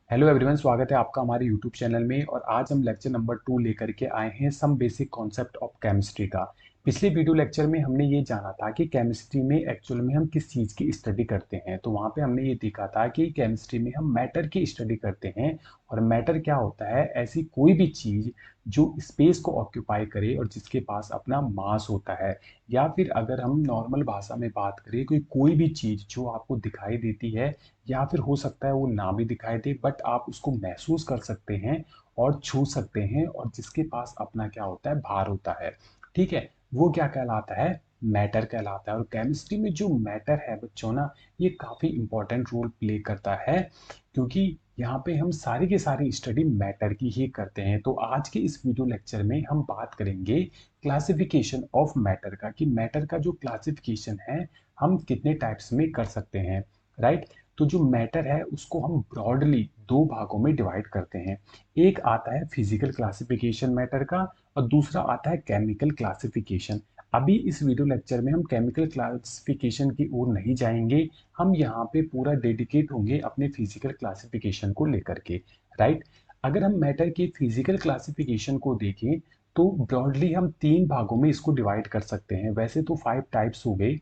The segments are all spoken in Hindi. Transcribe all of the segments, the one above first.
हेलो एवरीवन, स्वागत है आपका हमारे यूट्यूब चैनल में। और आज हम लेक्चर नंबर 2 लेकर के आए हैं some basic concept of chemistry का। पिछले वीडियो लेक्चर में हमने ये जाना था कि केमिस्ट्री में एक्चुअल में हम किस चीज़ की स्टडी करते हैं। तो वहाँ पे हमने ये देखा था कि केमिस्ट्री में हम मैटर की स्टडी करते हैं। और मैटर क्या होता है? ऐसी कोई भी चीज़ जो स्पेस को ऑक्यूपाई करे और जिसके पास अपना मास होता है। या फिर अगर हम नॉर्मल भाषा में बात करें, कोई भी चीज़ जो आपको दिखाई देती है या फिर हो सकता है वो ना भी दिखाई दे, बट आप उसको महसूस कर सकते हैं और छू सकते हैं, और जिसके पास अपना क्या होता है, भार होता है। ठीक है, वो क्या कहलाता है? मैटर कहलाता है। और केमिस्ट्री में जो मैटर है बच्चों ना, ये काफ़ी इंपॉर्टेंट रोल प्ले करता है, क्योंकि यहाँ पे हम सारी की सारी स्टडी मैटर की ही करते हैं। तो आज के इस वीडियो लेक्चर में हम बात करेंगे क्लासिफिकेशन ऑफ मैटर का, कि मैटर का जो क्लासिफिकेशन है हम कितने टाइप्स में कर सकते हैं। राइट। तो जो मैटर है उसको हम ब्रॉडली दो भागों में डिवाइड करते हैं। एक आता है फिजिकल क्लासिफिकेशन मैटर का, और दूसरा आता है केमिकल क्लासिफिकेशन। अभी इस वीडियो लेक्चर में हम केमिकल क्लासिफिकेशन की ओर नहीं जाएंगे। हम यहाँ पे पूरा डेडिकेट होंगे अपने फिजिकल क्लासिफिकेशन को लेकर के। राइट। अगर हम मैटर के फिजिकल क्लासिफिकेशन को देखें तो ब्रॉडली हम तीन भागों में इसको डिवाइड कर सकते हैं। वैसे तो 5 टाइप्स हो गए,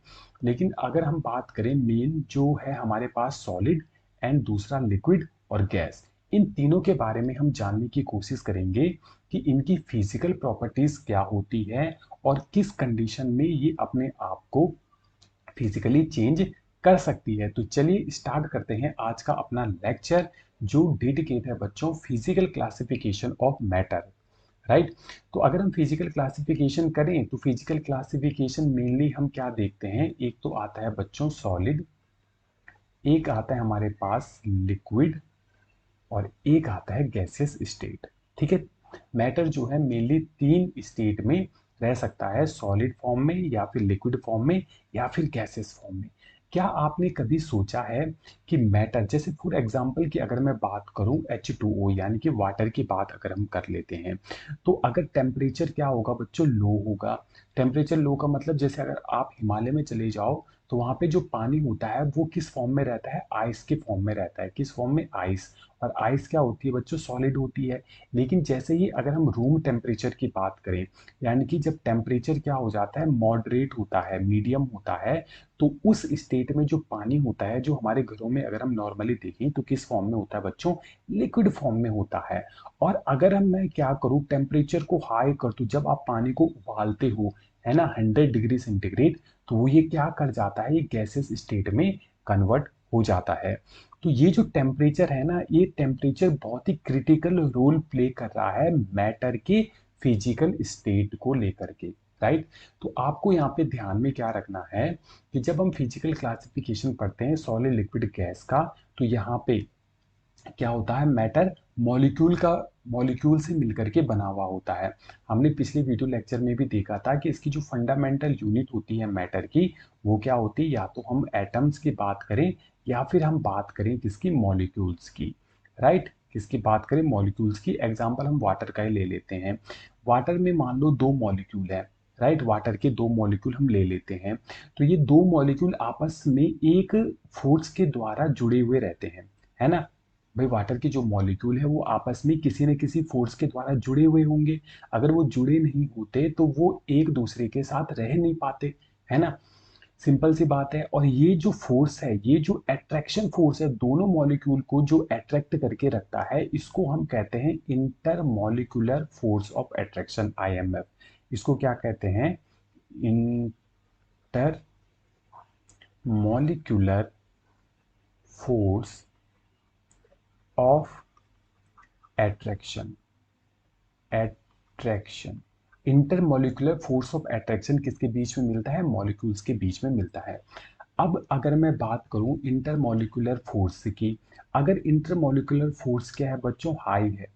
लेकिन अगर हम बात करें मेन जो है हमारे पास सॉलिड एंड दूसरा लिक्विड और गैस, इन तीनों के बारे में हम जानने की कोशिश करेंगे कि इनकी फिजिकल प्रॉपर्टीज क्या होती है और किस कंडीशन में ये अपने आप को फिजिकली चेंज कर सकती है। तो चलिए स्टार्ट करते हैं आज का अपना लेक्चर, जो डेडिकेट है बच्चों physical classification of matter. Right. तो अगर हम फिजिकल क्लासिफिकेशन करें तो फिजिकल क्लासिफिकेशन मेनली हम क्या देखते हैं? एक तो आता है बच्चों सॉलिड, एक आता है हमारे पास लिक्विड, और एक आता है गैसियस स्टेट। ठीक है। मैटर जो है मेनली तीन स्टेट में रह सकता है, सॉलिड फॉर्म में या फिर लिक्विड फॉर्म में या फिर गैसियस फॉर्म में। क्या आपने कभी सोचा है कि मैटर, जैसे फॉर एग्जांपल की अगर मैं बात करूं H2O यानी कि वाटर की बात अगर हम कर लेते हैं, तो अगर टेम्परेचर क्या होगा बच्चों? लो होगा। टेम्परेचर लो का मतलब जैसे अगर आप हिमालय में चले जाओ तो वहां पे जो पानी होता है वो किस फॉर्म में रहता है? आइस के फॉर्म में रहता है। किस फॉर्म में? आइस। और आइस क्या होती है बच्चों? सॉलिड होती है। लेकिन जैसे ही अगर हम रूम टेम्परेचर की बात करें, यानी कि जब टेम्परेचर क्या हो जाता है, मॉडरेट होता है, मीडियम होता है, तो उस स्टेट में जो पानी होता है, जो हमारे घरों में अगर हम नॉर्मली देखें तो किस फॉर्म में होता है बच्चों? लिक्विड फॉर्म में होता है। और अगर हम मैं क्या करूं, टेम्परेचर को हाई कर दूं, जब आप पानी को उबालते हो, है ना, 100 डिग्री सेंटीग्रेड, तो वो ये क्या कर जाता है? ये गैसेस स्टेट में कन्वर्ट हो जाता है। तो ये जो टेम्परेचर है ना, ये टेम्परेचर बहुत ही क्रिटिकल रोल प्ले कर रहा है मैटर के फिजिकल स्टेट को लेकर के। राइट। तो आपको यहाँ पे ध्यान में क्या रखना है कि जब हम फिजिकल क्लासिफिकेशन पढ़ते हैं सॉलिड लिक्विड गैस का, तो यहाँ पे क्या होता है? मैटर मॉलिक्यूल से मिलकर के बना हुआ होता है। हमने पिछले वीडियो लेक्चर में भी देखा था कि इसकी जो फंडामेंटल यूनिट होती है मैटर की, वो क्या होती है? या तो हम एटम्स की बात करें या फिर हम बात करें किसकी? मॉलिक्यूल्स की। राइट। किसकी बात करें? मॉलिक्यूल्स की। एग्जांपल हम वाटर का ही ले लेते हैं। वाटर में मान लो दो मॉलिक्यूल है। राइट। वाटर के दो मॉलिक्यूल हम ले लेते हैं। तो ये दो मॉलिक्यूल आपस में एक फोर्स के द्वारा जुड़े हुए रहते हैं, है ना। भाई वाटर के जो मॉलिक्यूल है वो आपस में किसी न किसी फोर्स के द्वारा जुड़े हुए होंगे। अगर वो जुड़े नहीं होते तो वो एक दूसरे के साथ रह नहीं पाते, है ना। सिंपल सी बात है। और ये जो फोर्स है, ये जो अट्रैक्शन फोर्स है, दोनों मॉलिक्यूल को जो अट्रैक्ट करके रखता है, इसको हम कहते हैं inter molecular force of attraction, IMF। इसको क्या कहते हैं? Inter molecular force of attraction. Attraction. Intermolecular force of attraction किसके बीच में मिलता है? मॉलिक्यूल्स के बीच में मिलता है। अब अगर मैं बात करूं इंटरमॉलिक्यूलर फोर्स की, अगर इंटरमॉलिक्यूलर फोर्स क्या है बच्चों? हाई है।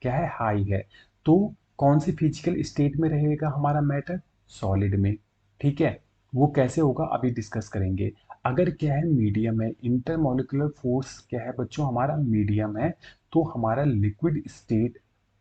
क्या है? हाई है। तो कौन सी फिजिकल स्टेट में रहेगा हमारा मैटर? सॉलिड में। ठीक है। वो कैसे होगा अभी डिस्कस करेंगे। अगर क्या है? मीडियम है। इंटरमॉलिक्यूलर फोर्स क्या है बच्चों? हमारा मीडियम है। तो हमारा लिक्विड स्टेट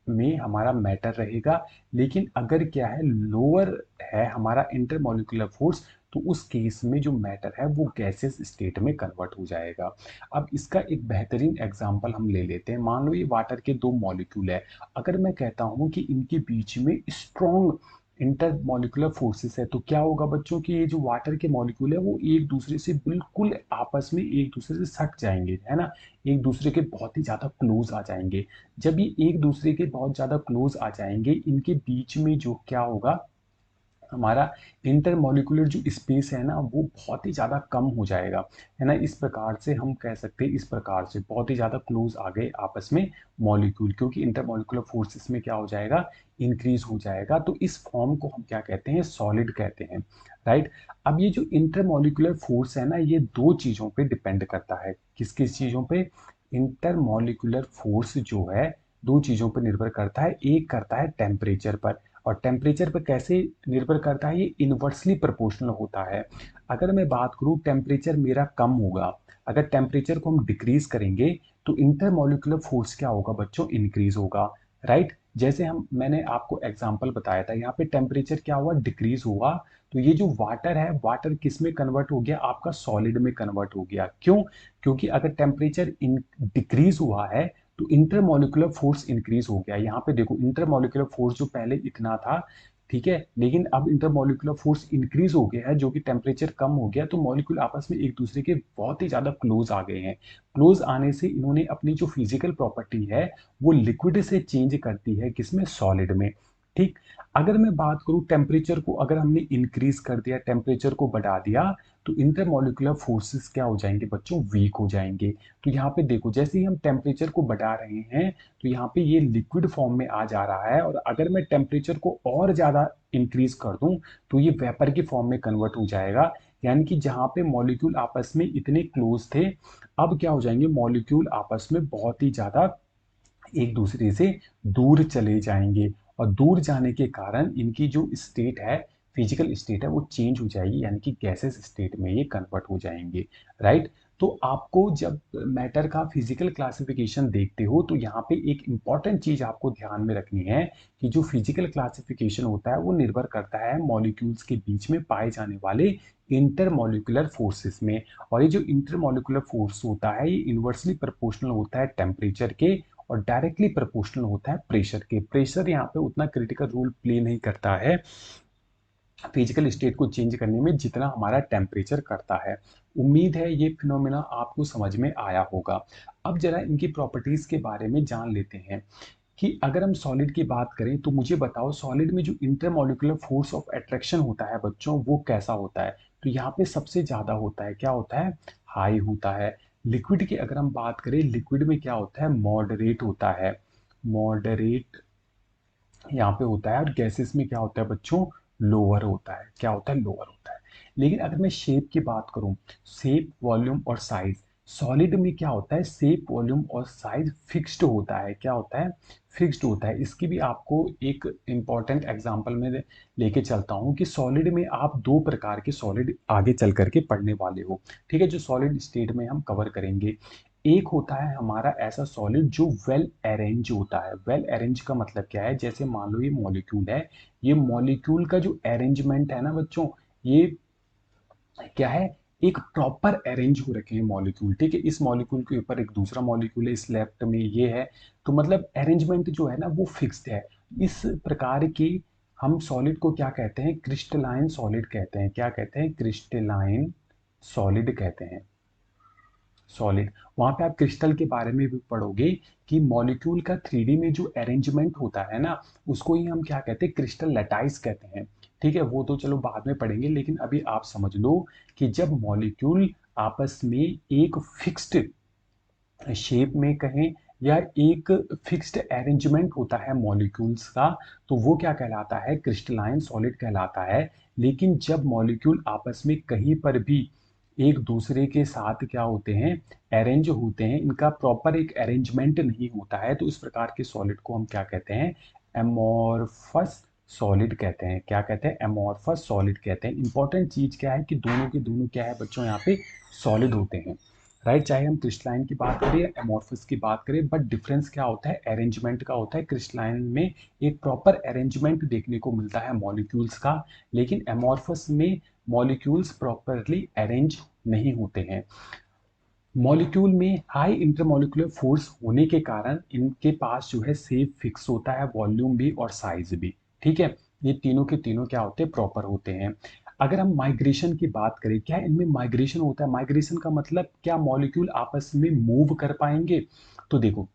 में हमारा मैटर रहेगा। लेकिन अगर क्या है? लोअर है हमारा इंटरमॉलिक्यूलर फोर्स, तो उस केस में जो मैटर है वो गैसेस स्टेट में कन्वर्ट हो जाएगा। अब इसका एक बेहतरीन एग्जांपल हम ले लेते हैं। मान लो ये वाटर के दो मॉलिक्यूल है, अगर मैं कहता हूँ कि इनके बीच में स्ट्रॉन्ग इंटरमॉलिक्यूलर फोर्सेस है, तो क्या होगा बच्चों कि ये जो वाटर के मॉलिक्यूल है वो एक दूसरे से बिल्कुल आपस में एक दूसरे से सट जाएंगे, है ना, एक दूसरे के बहुत ही ज्यादा क्लोज आ जाएंगे। जब ये एक दूसरे के बहुत ज्यादा क्लोज आ जाएंगे, इनके बीच में जो क्या होगा, हमारा इंटरमॉलिक्यूलर जो स्पेस है ना वो बहुत ही ज़्यादा कम हो जाएगा, है ना। इस प्रकार से हम कह सकते हैं, इस प्रकार से बहुत ही ज़्यादा क्लोज आ गए आपस में मॉलिक्यूल, क्योंकि इंटरमॉलिक्यूलर फोर्स इसमें क्या हो जाएगा, इंक्रीज हो जाएगा। तो इस फॉर्म को हम क्या कहते हैं, सॉलिड कहते हैं, राइट। अब ये जो इंटरमॉलिक्यूलर फोर्स है ना, ये दो चीज़ों पे डिपेंड करता है। किस किस चीज़ों पे, इंटरमॉलिक्यूलर फोर्स जो है दो चीज़ों पर निर्भर करता है। एक करता है टेम्परेचर पर, और टेम्परेचर पर कैसे निर्भर करता है, ये इन्वर्सली प्रोपोर्शनल होता है। अगर मैं बात करूं टेम्परेचर मेरा कम होगा, अगर टेम्परेचर को हम डिक्रीज करेंगे तो इंटरमॉलिक्यूलर फोर्स क्या होगा बच्चों, इंक्रीज होगा, राइट। जैसे हम मैंने आपको एग्जांपल बताया था, यहाँ पे टेम्परेचर क्या हुआ, डिक्रीज हुआ, तो ये जो वाटर है, वाटर किस में कन्वर्ट हो गया, आपका सॉलिड में कन्वर्ट हो गया। क्यों, क्योंकि अगर टेम्परेचर डिक्रीज हुआ है तो इंटरमॉलिक्यूलर फोर्स इंक्रीज हो गया। यहाँ पे देखो इंटरमॉलिक्यूलर फोर्स जो पहले इतना था, ठीक है, लेकिन अब इंटरमॉलिक्यूलर फोर्स इंक्रीज हो गया है, जो कि टेम्परेचर कम हो गया, तो मॉलिक्यूल आपस में एक दूसरे के बहुत ही ज्यादा क्लोज आ गए हैं। क्लोज आने से इन्होंने अपनी जो फिजिकल प्रॉपर्टी है वो लिक्विड से चेंज करती है, किसमें, सॉलिड में, ठीक। अगर मैं बात करूं टेम्परेचर को, अगर हमने इंक्रीज कर दिया, टेम्परेचर को बढ़ा दिया, तो इंटरमॉलिक्यूलर फोर्सेस क्या हो जाएंगे बच्चों, वीक हो जाएंगे। तो यहाँ पे देखो, जैसे ही हम टेम्परेचर को बढ़ा रहे हैं तो यहाँ पे ये लिक्विड फॉर्म में आ जा रहा है, और अगर मैं टेम्परेचर को और ज्यादा इंक्रीज कर दूं तो ये वेपर के फॉर्म में कन्वर्ट हो जाएगा। यानी कि जहाँ पे मॉलिक्यूल आपस में इतने क्लोज थे, अब क्या हो जाएंगे, मॉलिक्यूल आपस में बहुत ही ज्यादा एक दूसरे से दूर चले जाएंगे, और दूर जाने के कारण इनकी जो स्टेट है, फिजिकल स्टेट है, वो चेंज हो जाएगी, यानी कि गैसेस स्टेट में ये कन्वर्ट हो जाएंगे, राइट। तो आपको जब मैटर का फिजिकल क्लासिफिकेशन देखते हो तो यहाँ पे एक इंपॉर्टेंट चीज आपको ध्यान में रखनी है कि जो फिजिकल क्लासिफिकेशन होता है वो निर्भर करता है मॉलिक्यूल्स के बीच में पाए जाने वाले इंटरमॉलिक्यूलर फोर्सेस में। और ये जो इंटरमॉलिक्यूलर फोर्स होता है ये इन्वर्सली प्रोपोर्शनल होता है टेम्परेचर के, और डायरेक्टली प्रोपोर्शनल होता है प्रेशर के। प्रेशर यहाँ पे उतना क्रिटिकल रोल प्ले नहीं करता है फिजिकल स्टेट को चेंज करने में, जितना हमारा टेम्परेचर करता है। उम्मीद है ये फिनोमेना आपको समझ में आया होगा। अब जरा इनकी प्रॉपर्टीज के बारे में जान लेते हैं कि अगर हम सॉलिड की बात करें तो मुझे बताओ, सॉलिड में जो इंटरमॉलिक्यूलर फोर्स ऑफ अट्रैक्शन होता है बच्चों वो कैसा होता है। तो यहाँ पे सबसे ज्यादा होता है, क्या होता है, हाई होता है। लिक्विड की अगर हम बात करें, लिक्विड में क्या होता है, मॉडरेट होता है, मॉडरेट यहाँ पे होता है। और गैसेस में क्या होता है बच्चों, लोअर होता है, क्या होता है, लोअर होता है। लेकिन अगर मैं शेप की बात करूं, शेप, वॉल्यूम और साइज, सॉलिड में क्या होता है, शेप, वॉल्यूम और साइज फिक्स्ड होता है, क्या होता है, फिक्स्ड होता है। इसकी भी आपको एक इंपॉर्टेंट एग्जांपल में लेके चलता हूं कि सॉलिड में आप दो प्रकार के सॉलिड आगे चल करके पढ़ने वाले हो, ठीक है, जो सॉलिड स्टेट में हम कवर करेंगे। एक होता है हमारा ऐसा सॉलिड जो वेल अरेंज होता है। वेल अरेंज का मतलब क्या है, जैसे मान लो ये मॉलिक्यूल है, ये मॉलिक्यूल का जो अरेंजमेंट है ना बच्चों, ये क्या है, एक प्रॉपर अरेंज हो रखे हैं मॉलिक्यूल, ठीक है। इस मॉलिक्यूल के ऊपर एक दूसरा मॉलिक्यूल है, इस लेफ्ट में ये है, तो मतलब अरेंजमेंट जो है ना वो फिक्स्ड है। इस प्रकार की हम सॉलिड को क्या कहते हैं, क्रिस्टलाइन सॉलिड कहते हैं। क्या कहते हैं, क्रिस्टलाइन सॉलिड कहते हैं, सॉलिड। वहां पे आप क्रिस्टल के बारे में भी पढ़ोगे कि मॉलिक्यूल का 3D में जो अरेंजमेंट होता है ना, उसको ही हम क्या कहते हैं, क्रिस्टल लैटाइस कहते हैं, ठीक है। वो तो चलो बाद में पढ़ेंगे, लेकिन अभी आप समझ लो कि जब मॉलिक्यूल आपस में एक फिक्स्ड शेप में कहें या एक फिक्स्ड अरेंजमेंट होता है मॉलिक्यूल्स का, तो वो क्या कहलाता है, क्रिस्टलाइन सॉलिड कहलाता है। लेकिन जब मॉलिक्यूल आपस में कहीं पर भी एक दूसरे के साथ क्या होते हैं, अरेंज होते हैं, इनका प्रॉपर एक अरेंजमेंट नहीं होता है, तो इस प्रकार के सॉलिड को हम क्या कहते हैं, एमोर्फस सॉलिड कहते हैं। क्या कहते हैं, एमोर्फस सॉलिड कहते हैं। इंपॉर्टेंट चीज क्या है कि दोनों के दोनों क्या है बच्चों, यहाँ पे सॉलिड होते हैं, राइट। चाहे हम क्रिस्टलाइन की बात करें या एमोर्फस की बात करें, बट डिफरेंस क्या होता है, अरेंजमेंट का होता है। क्रिस्टलाइन में एक प्रॉपर अरेंजमेंट देखने को मिलता है मॉलिक्यूल्स का, लेकिन एमोर्फस में मॉलिक्यूल्स प्रॉपरली अरेंज नहीं होते हैं। मॉलिक्यूल में हाई इंटरमॉलिक्यूलर फोर्स होने के कारण इनके पास जो है शेप फिक्स होता है, वॉल्यूम भी और साइज भी। ठीक है, ये तीनों के तीनों क्या होते हैं, प्रॉपर होते हैं। अगर हम माइग्रेशन की बात करें, क्या इनमें माइग्रेशन होता है? माइग्रेशन का मतलब क्या मॉलिक्यूल आपस में मूव कर पाएंगे? तो देखो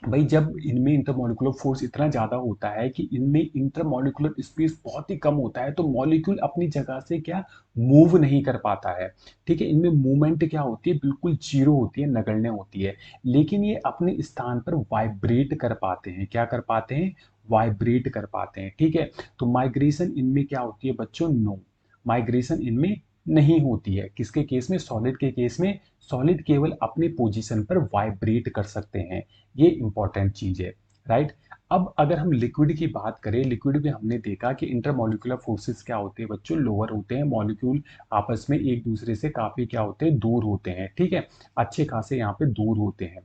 भाई, जब इनमें इंटरमॉलिक्यूलर फोर्स इतना ज्यादा होता है कि इनमें इंटरमॉलिक्यूलर स्पेस बहुत ही कम होता है, तो मॉलिक्यूल अपनी जगह से क्या मूव नहीं कर पाता है। ठीक है, इनमें मूवमेंट क्या होती है, बिल्कुल जीरो होती है, नगण्य होती है। लेकिन ये अपने स्थान पर वाइब्रेट कर पाते हैं। क्या कर पाते हैं? वाइब्रेट कर पाते हैं। ठीक है, तो माइग्रेशन इनमें क्या होती है बच्चों? नो, माइग्रेशन इनमें नहीं होती है। किसके केस में? सॉलिड के केस में। सॉलिड केवल अपने पोजीशन पर वाइब्रेट कर सकते हैं। ये इंपॉर्टेंट चीज है, राइट। अब अगर हम लिक्विड की बात करें, लिक्विड में हमने देखा कि इंटरमॉलिक्यूलर फोर्सेस क्या होते हैं बच्चों? लोअर होते हैं। मॉलिक्यूल आपस में एक दूसरे से काफी क्या होते हैं, दूर होते हैं। ठीक है, अच्छे खासे यहाँ पे दूर होते हैं।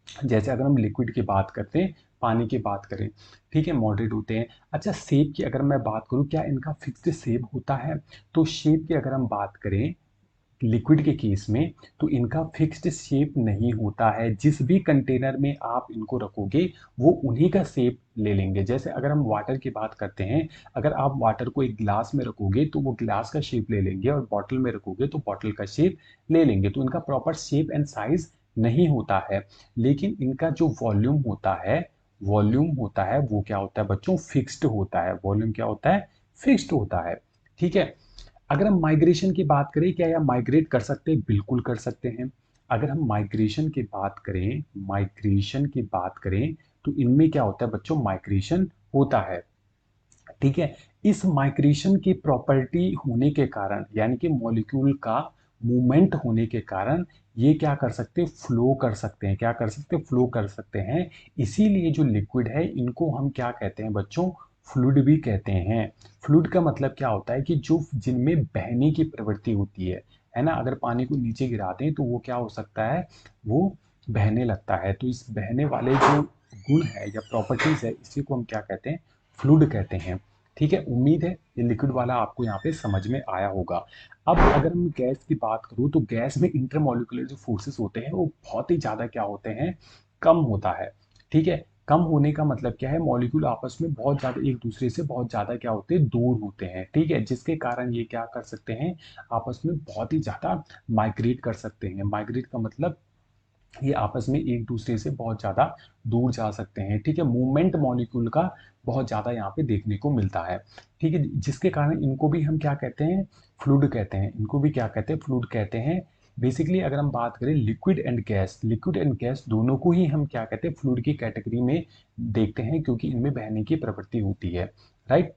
जैसे अगर हम लिक्विड की बात करते हैं, पानी की बात करें, ठीक है, मॉडरेट होते हैं। अच्छा, शेप की अगर मैं बात करूं, क्या इनका फिक्स्ड शेप होता है? तो शेप की अगर हम बात करें लिक्विड के केस में, तो इनका फिक्स्ड शेप नहीं होता है। जिस भी कंटेनर में आप इनको रखोगे वो उन्हीं का शेप ले लेंगे। जैसे अगर हम वाटर की बात करते हैं, अगर आप वाटर को एक ग्लास में रखोगे तो वो ग्लास का शेप ले लेंगे, और बॉटल में रखोगे तो बॉटल का शेप ले लेंगे। तो इनका प्रॉपर शेप एंड साइज नहीं होता है। लेकिन इनका जो वॉल्यूम होता है वो क्या होता है बच्चों? फिक्स्ड होता है। वॉल्यूम क्या होता है? फिक्स्ड होता है। ठीक है, अगर हम माइग्रेशन की बात करें, क्या यह माइग्रेट कर सकते हैं? बिल्कुल कर सकते हैं। अगर हम माइग्रेशन की बात करें तो इनमें क्या होता है बच्चों? माइग्रेशन होता है। ठीक है, इस माइग्रेशन की प्रॉपर्टी होने के कारण, यानी कि मॉलिक्यूल का मूवमेंट होने के कारण, ये क्या कर सकते हैं? फ्लो कर सकते हैं। क्या कर सकते हैं? फ्लो कर सकते हैं। इसीलिए जो लिक्विड है इनको हम क्या कहते हैं बच्चों? फ्लूइड भी कहते हैं। फ्लूइड का मतलब क्या होता है कि जो जिनमें बहने की प्रवृत्ति होती है ना। अगर पानी को नीचे गिरा दें तो वो क्या हो सकता है? वो बहने लगता है। तो इस बहने वाले जो गुण है या प्रॉपर्टीज है, इसी को हम क्या कहते हैं? फ्लूइड कहते हैं। ठीक है, उम्मीद है ये लिक्विड वाला आपको यहाँ पे समझ में आया होगा। अब अगर हम गैस की बात करूँ, तो गैस में इंटरमॉलिक्यूलर जो फोर्सेस होते हैं वो बहुत ही ज्यादा क्या होते हैं? कम होता है। ठीक है, कम होने का मतलब क्या है? मॉलिक्यूल आपस में बहुत ज्यादा एक दूसरे से बहुत ज्यादा क्या होते हैं? दूर होते हैं। ठीक है, जिसके कारण ये क्या कर सकते हैं? आपस में बहुत ही ज्यादा माइग्रेट कर सकते हैं। माइग्रेट का मतलब ये आपस में एक दूसरे से बहुत ज्यादा दूर जा सकते हैं। ठीक है, मूवमेंट मॉलिक्यूल का बहुत ज्यादा यहाँ पे देखने को मिलता है। ठीक है, जिसके कारण इनको भी हम क्या कहते हैं? फ्लूइड कहते हैं। इनको भी क्या कहते हैं? फ्लूइड कहते हैं। बेसिकली अगर हम बात करें लिक्विड एंड गैस दोनों को ही हम क्या कहते हैं? फ्लूइड की कैटेगरी में देखते हैं, क्योंकि इनमें बहने की प्रवृत्ति होती है, राइट।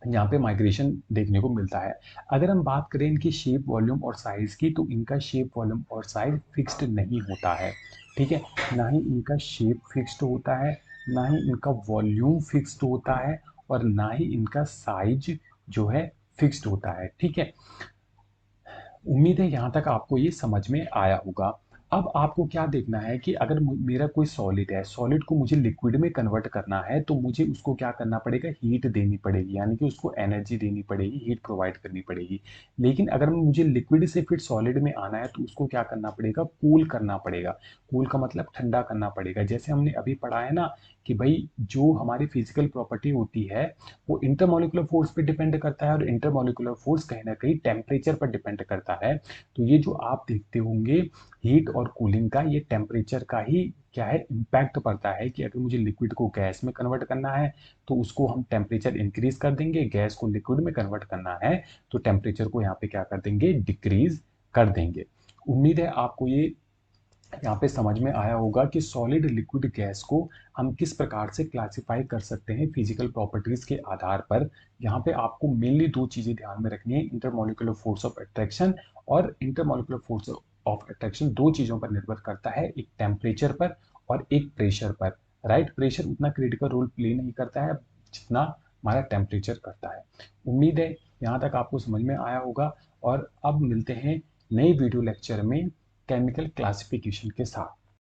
यहाँ पे माइग्रेशन देखने को मिलता है। अगर हम बात करें इनकी शेप, वॉल्यूम और साइज की, तो इनका शेप, वॉल्यूम और साइज फिक्स्ड नहीं होता है। ठीक है, ना ही इनका शेप फिक्स्ड होता है, ना ही इनका वॉल्यूम फिक्स्ड होता है, और ना ही इनका साइज जो है फिक्स्ड होता है। ठीक है, उम्मीद है यहाँ तक आपको ये समझ में आया होगा। अब आपको क्या देखना है कि अगर मेरा कोई सॉलिड है, सॉलिड को मुझे लिक्विड में कन्वर्ट करना है, तो मुझे उसको क्या करना पड़ेगा? हीट देनी पड़ेगी, यानी कि उसको एनर्जी देनी पड़ेगी, हीट प्रोवाइड करनी पड़ेगी। लेकिन अगर मुझे लिक्विड से फिर सॉलिड में आना है, तो उसको क्या करना पड़ेगा? कूल करना पड़ेगा। कूल का मतलब ठंडा करना पड़ेगा। जैसे हमने अभी पढ़ा है ना कि भाई जो हमारी फिजिकल प्रॉपर्टी होती है वो इंटरमॉलिक्यूलर फोर्स पे डिपेंड करता है, और इंटरमॉलिक्यूलर फोर्स कहीं ना कहीं टेम्परेचर पर डिपेंड करता है। तो ये जो आप देखते होंगे हीट और कूलिंग का, ये टेम्परेचर का ही क्या है? इम्पैक्ट पड़ता है कि अगर मुझे लिक्विड को गैस में कन्वर्ट करना है तो उसको हम टेम्परेचर इंक्रीज कर देंगे, गैस को लिक्विड में कन्वर्ट करना है तो टेम्परेचर को यहाँ पे क्या कर देंगे? डिक्रीज कर देंगे। उम्मीद है आपको ये यहाँ पे समझ में आया होगा कि सॉलिड, लिक्विड, गैस को हम किस प्रकार से क्लासिफाई कर सकते हैं फिजिकल प्रॉपर्टीज के आधार पर। यहाँ पे आपको मेनली दो चीजें ध्यान में रखनी है, इंटरमॉलिक्यूलर फोर्स ऑफ अट्रैक्शन और इंटरमॉलिक्यूलर फोर्स ऑफ अट्रैक्शन दो चीजों पर निर्भर करता है, एक टेम्परेचर पर और एक प्रेशर पर। राइट, प्रेशर उतना क्रिटिकल रोल प्ले नहीं करता है जितना हमारा टेम्परेचर करता है। उम्मीद है यहाँ तक आपको समझ में आया होगा, और अब मिलते हैं नए वीडियो लेक्चर में केमिकल क्लासिफिकेशन के साथ।